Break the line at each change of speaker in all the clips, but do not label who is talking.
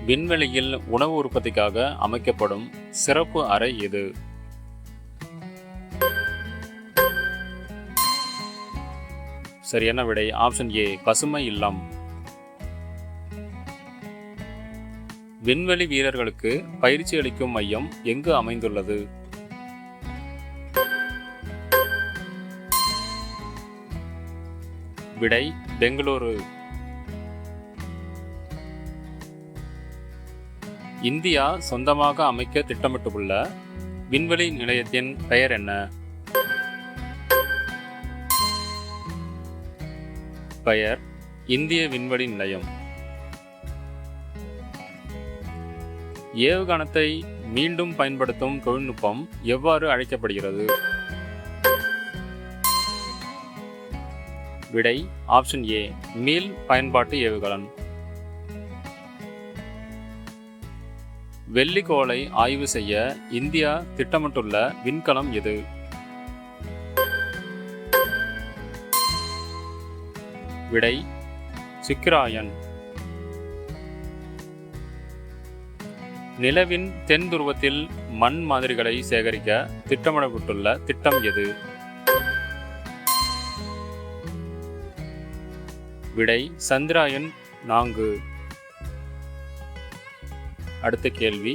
விண்வெளியில் உணவு உற்பத்திக்காக அமைக்கப்படும் சிறப்பு அறை எது? சரியான விடை ஆப்ஷன் ஏ, பசுமை இல்லம். விண்வெளி வீரர்களுக்கு பயிற்சி அளிக்கும் மையம் எங்கு அமைந்துள்ளது? விடை பெங்களூரு. இந்தியா சொந்தமாக அமைக்க திட்டமிட்டுள்ள விண்வெளி நிலையத்தின் பெயர் என்ன? பெயர் இந்திய விண்வெளி நிலையம். ஏவுகணத்தை மீண்டும் பயன்படுத்தும் தொழில்நுட்பம் எவ்வாறு அழைக்கப்படுகிறது? விடை ஆப்ஷன் ஏ, மீள் பயன்பாட்டு ஏவுகணம். வெள்ளிக்கோளை ஆய்வு செய்ய இந்தியா திட்டமிட்டுள்ள விண்கலம் எது? விடை சுக்கிராயன். நிலவின் தென் துருவத்தில் மண் மாதிரிகளை சேகரிக்க திட்டமிடப்பட்டுள்ள திட்டம் எது? விடை சந்திராயன் 4. அடுத்த கேள்வி,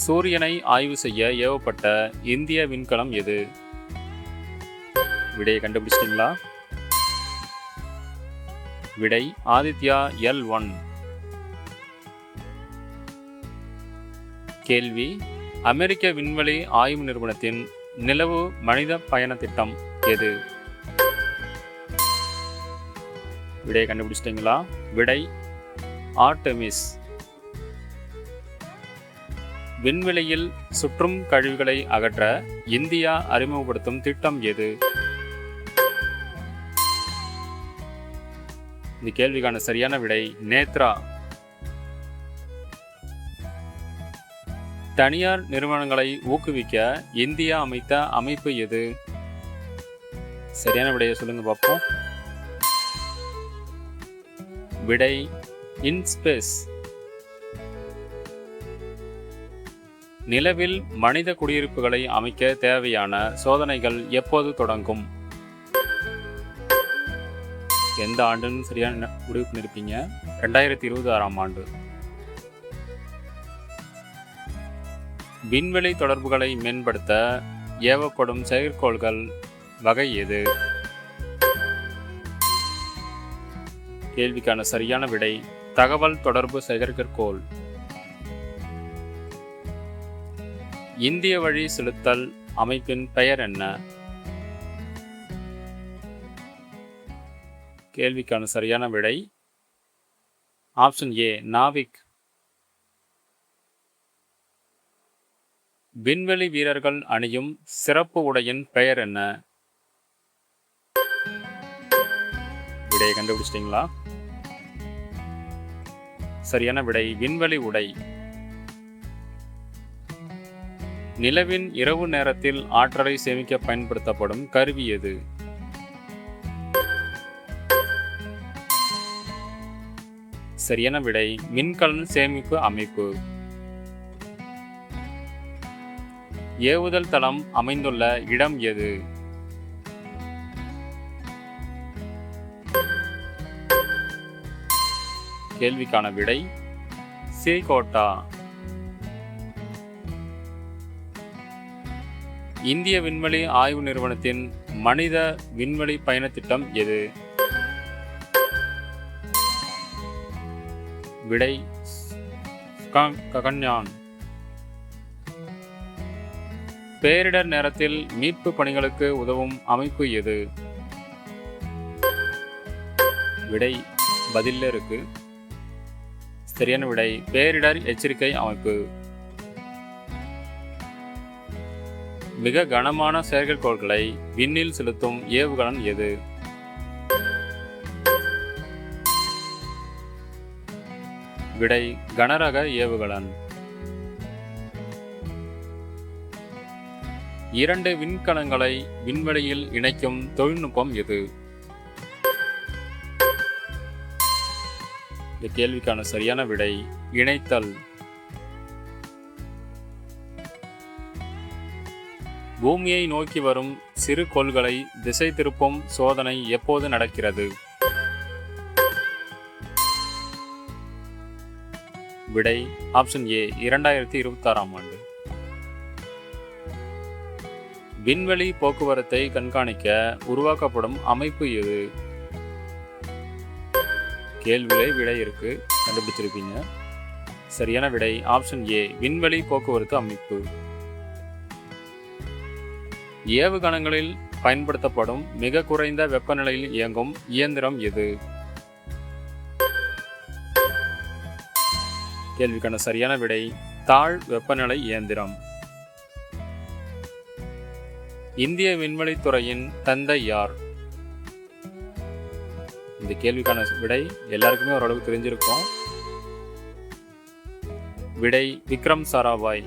சூரியனை ஆய்வு செய்ய ஏவப்பட்ட இந்திய விண்கலம் எது? விடையை கண்டுபிடிச்சிட்டீங்களா? விடை ஆதித்யா L1. கேள்வி, அமெரிக்க விண்வெளி ஆய்வு நிறுவனத்தின் நிலவு மனித பயண திட்டம் எது? விடையை கண்டுபிடிச்சிட்டீங்களா? விடை ஆர்டெமிஸ். விண்வெளியில் சுற்றும் கழிவுகளை அகற்ற இந்தியா அறிமுகப்படுத்தும் திட்டம் எது? இந்த கேள்விக்கான சரியான விடை நேத்ரா. தனியார் நிறுவனங்களை ஊக்குவிக்க இந்தியா அமைத்த அமைப்பு எது? சரியான விடையை சொல்லுங்க பார்ப்போம். விடை இன்ஸ்பேஸ். நிலவில் மனித குடியிருப்புகளை அமைக்க தேவையான சோதனைகள் எப்போது தொடங்கும்? எந்த ஆண்டுன்னு சரியான முடிவு பண்ணியிருப்பீங்க? 2026ஆம் ஆண்டு. விண்வெளி தொடர்புகளை மேம்படுத்த ஏவப்படும் செயற்கைக்கோள்கள் வகை எது? கேள்விக்கான சரியான விடை தகவல் தொடர்பு செயற்கைக்கோள். இந்திய வழி செலுத்தல் அமைப்பின் பெயர் என்ன? கேள்விக்கான சரியான விடை ஆப்ஷன் ஏ, நாவிக். விண்வெளி வீரர்கள் அணியும் சிறப்பு உடையின் பெயர் என்ன? விடையை கண்டுபிடிச்சிட்டீங்களா? சரியான விடை விண்வெளி உடை. நிலவின் இரவு நேரத்தில் ஆற்றலை சேமிக்க பயன்படுத்தப்படும் கருவி எது? சரியான விடை மின்கலன் சேமிப்பு அமைப்பு. ஏவுதல் தளம் அமைந்துள்ள இடம் எது? கேள்விக்கான விடை ஸ்ரீகோட்டா. இந்திய விண்வெளி ஆய்வு நிறுவனத்தின் மனித விண்வெளி பயண திட்டம் எது? விடை ககன்யான். பேரிடர் நேரத்தில் மீட்பு பணிகளுக்கு உதவும் அமைப்பு எது? விடை பதில்ல இருக்கு. சரியான விடை பேரிடர் எச்சரிக்கை அமைப்பு. மிக கனமான செயற்கைக்கோள்களை விண்ணில் செலுத்தும் ஏவுகணம் எது? விடை கனரக ஏவுகணம். 2 விண்கலங்களை விண்வெளியில் இணைக்கும் தொழில்நுட்பம் எது? இந்த கேள்விக்கான சரியான விடை இணைத்தல். பூமியை நோக்கி வரும் சிறு கோள்களை திசை திருப்பும் சோதனை எப்போது நடக்கிறது? விடை ஆப்ஷன் ஏ 2026ஆம் ஆண்டு. விண்வெளி போக்குவரத்தை கண்காணிக்க உருவாக்கப்படும் அமைப்பு எது? கேள்வியிலே விடை இருக்கு, கண்டுபிடிச்சிருப்பீங்க. சரியான விடை ஆப்ஷன் ஏ விண்வெளி போக்குவரத்து அமைப்பு. ஏவுகணங்களில் பயன்படுத்தப்படும் மிக குறைந்த வெப்பநிலையில் இயங்கும் இயந்திரம் எது? கேள்விக்கான சரியான விடை தாழ் வெப்பநிலை இயந்திரம். இந்திய விண்வெளித்துறையின் தந்தை யார்? இந்த கேள்விக்கான விடை எல்லாருக்குமே ஓரளவு தெரிஞ்சிருக்கும். விடை விக்ரம் சாராபாய்.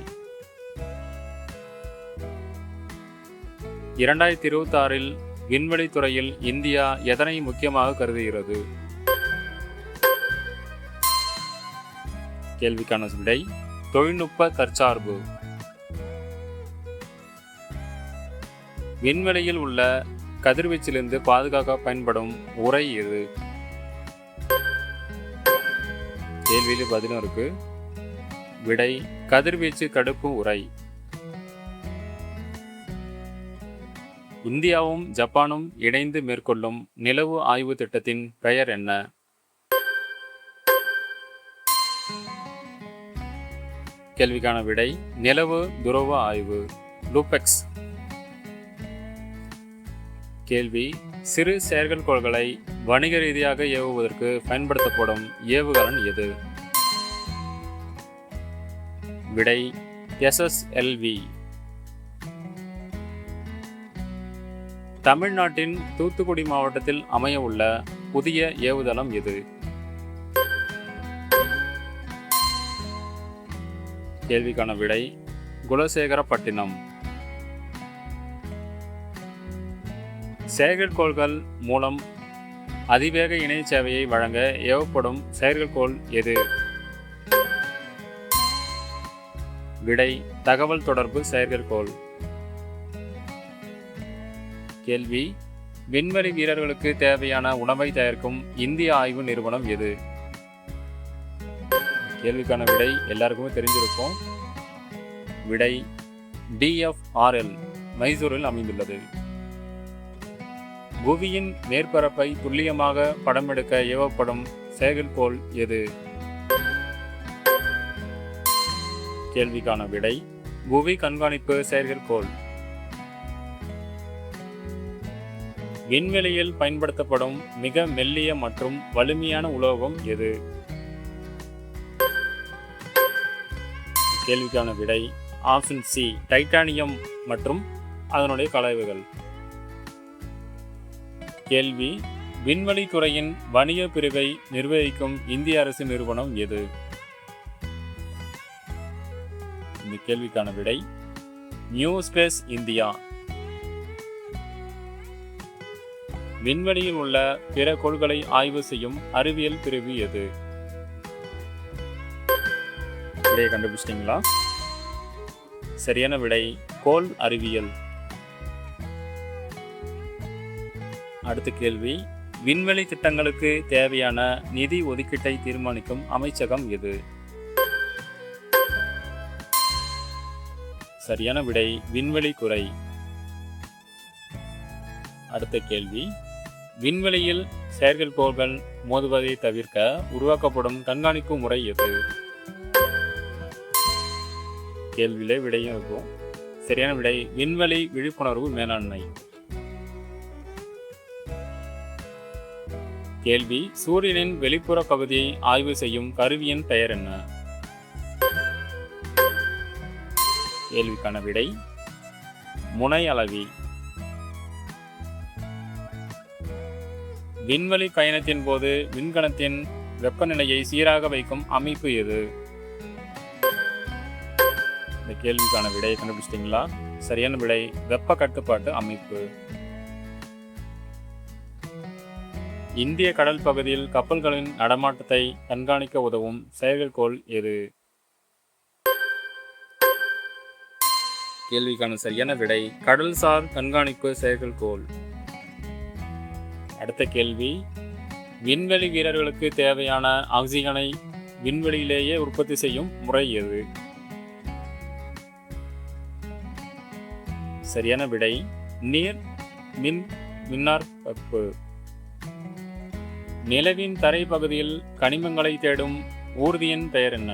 2026இல் விண்வெளித்துறையில் இந்தியா எதனை முக்கியமாக கருதுகிறது? கேள்விக்கான விடை தொழில்நுட்ப தற்சார்பு. விண்வெளியில் உள்ள கதிர்வீச்சிலிருந்து பாதுகாக்க பயன்படும் உரை எது? கேள்வியில் பதிலும் இருக்கு. விடை கதிர்வீச்சு தடுப்பு உரை. இந்தியாவும் ஜப்பானும் இணைந்து மேற்கொள்ளும் நிலவு ஆய்வு திட்டத்தின் பெயர் என்ன? கேள்விக்கான விடை நிலவு துருவ ஆய்வு, லூபெக்ஸ். கேள்வி சிறு செயற்கைக்கோள்களை வணிக ரீதியாக ஏவுவதற்கு பயன்படுத்தப்படும் ஏவுகணை எது? விடை SSLV. தமிழ்நாட்டின் தூத்துக்குடி மாவட்டத்தில் அமைய உள்ள புதிய ஏவுதளம் எது? கேள்விக்கான விடை குலசேகரப்பட்டினம். செயற்கைக்கோள்கள் மூலம் அதிவேக இணைய சேவையை வழங்க ஏவப்படும் செயற்கைக்கோள் எது? விடை தகவல் தொடர்பு செயற்கைக்கோள். கேள்வி விண்வெளி வீரர்களுக்கு தேவையான உணவை தயாரிக்கும் இந்திய ஆய்வு நிறுவனம் எது? கேள்விக்கான விடை எல்லாருக்குமே தெரிஞ்சிருக்கும். விடை DFRL, மைசூரில் அமைந்துள்ளது. புவியின் மேற்பரப்பை துல்லியமாக படமெடுக்க ஏவப்படும் செயற்கைக்கோள் எது? கேள்விக்கான விடை புவி கண்காணிப்பு செயற்கைக்கோள். விண்வெளியில் பயன்படுத்தப்படும் மிக மெல்லிய மற்றும் வலிமையான உலோகம் எது? கேள்விக்கான விடை ஆப்ஷன் சி டைட்டானியம் மற்றும் அதனுடைய கலவைகள். கேள்வி விண்வெளித்துறையின் வணிக பிரிவை நிர்வகிக்கும் இந்திய அரசு நிறுவனம் எது? இந்த கேள்விக்கான விடை நியூ ஸ்பேஸ் இந்தியா. விண்வெளியில் உள்ள பிற கோள்களை ஆய்வு செய்யும் அறிவியல் பிரிவு எது? விடையை கண்டுபிடிச்சிட்டீங்களா? சரியான விடை கோள் அறிவியல். அடுத்த கேள்வி விண்வெளி திட்டங்களுக்கு தேவையான நிதி ஒதுக்கீட்டை தீர்மானிக்கும் அமைச்சகம் எது? சரியான விடை விண்வெளித்துறை. அடுத்த கேள்வி விண்வெளியில் செயற்கைக்கோள்கள் மோதுவதை தவிர்க்க உருவாக்கப்படும் கண்காணிப்பு முறை எது? கேள்வியிலே விடையும் இருக்கும். சரியான விடை விண்வெளி விழிப்புணர்வு மேலாண்மை. கேள்வி சூரியனின் வெளிப்புற பகுதியை ஆய்வு செய்யும் கருவியின் பெயர் என்ன? கேள்விக்கான விடை முனை அளவி. விண்வெளி பயணத்தின் போது விண்கலத்தின் வெப்பநிலையை சீராக வைக்கும் அமைப்பு எது? இந்த கேள்விக்கான விடையை கண்டுபிடிச்சிட்டீங்களா? சரியான விடை வெப்ப கட்டுப்பாட்டு அமைப்பு. இந்திய கடல் பகுதியில் கப்பல்களின் நடமாட்டத்தை கண்காணிக்க உதவும் செயற்கைக்கோள் எது? கேள்விக்கான சரியான விடை கடல்சார் கண்காணிப்பு செயற்கைக்கோள். அடுத்த கேள்வி, விண்வெளி வீரர்களுக்கு தேவையான ஆக்சிஜனை விண்வெளியிலேயே உற்பத்தி செய்யும் முறை எது? சரியான விடை நீர் மின்னாற்பகுப்பு. நிலவின் தரை பகுதியில் கனிமங்களை தேடும் ஊர்தியின் பெயர் என்ன?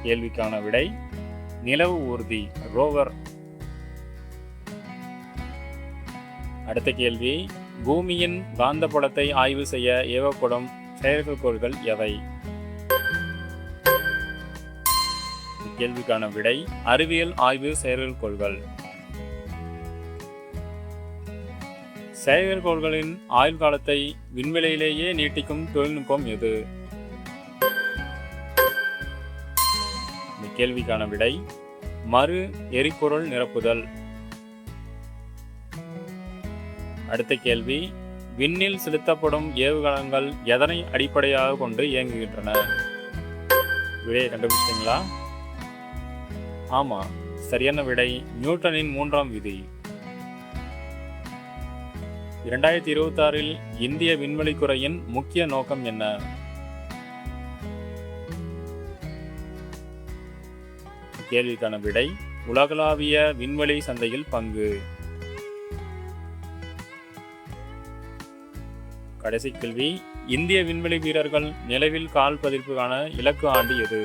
கேள்விக்கான விடை நிலவு ஊர்தி, ரோவர். அடுத்த கேள்வி, பூமியின் காந்தப்புலத்தை ஆய்வு செய்ய ஏவப்படும் செயற்கைக்கோள்கள் எவை? கேள்விக்கான விடை அறிவியல் ஆய்வு செயற்கைக்கோள்கள். செயற்கைக்கோள்களின் ஆயுள் காலத்தை விண்வெளியிலேயே நீட்டிக்கும் தொழில்நுட்பம் எது? இந்த கேள்விக்கான விடை மறு எரிபொருள் நிரப்புதல். அடுத்த கேள்வி, விண்ணில் செலுத்தப்படும் ஏவுகணங்கள் எதனை அடிப்படையாக கொண்டு இயங்குகின்றன? விடையை கண்டுபிடிச்சிங்களா? ஆமா, சரியான விடை நியூட்டனின் 3ஆம் விதி. 2026 இந்திய விண்வெளித்துறையின் முக்கிய நோக்கம் என்ன? கேள்விக்கான விடை உலகளாவிய விண்வெளி சந்தையில் பங்கு. கடைசி கேள்வி, இந்திய விண்வெளி வீரர்கள் நிலவில் கால் பதிப்புக்கான இலக்கு ஆண்டு எது?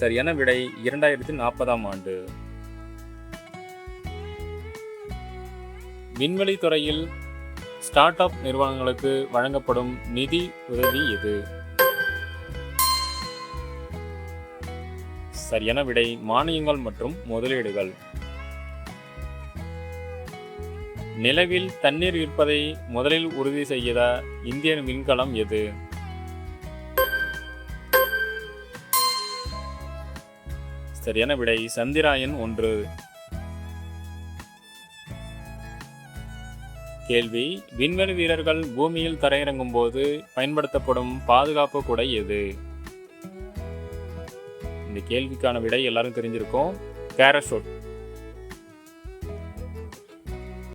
சரியான விடை 2040ஆம் ஆண்டு. விண்வெளி துறையில் ஸ்டார்ட் அப் நிறுவனங்களுக்கு வழங்கப்படும் நிதி உதவி எது? சரியான விடை மானியங்கள் மற்றும் முதலீடுகள். நிலவில் தண்ணீர் இருப்பதை முதலில் உறுதி செய்த இந்திய விண்கலம் எது? சரியான விடை சந்திராயன் 1. கேள்வி, விண்வெளி வீரர்கள் பூமியில் தரையிறங்கும் போது பயன்படுத்தப்படும் பாதுகாப்பு குடை எது? இந்த கேள்விக்கான விடை எல்லாரும் தெரிஞ்சிருக்கும், பாராசூட்.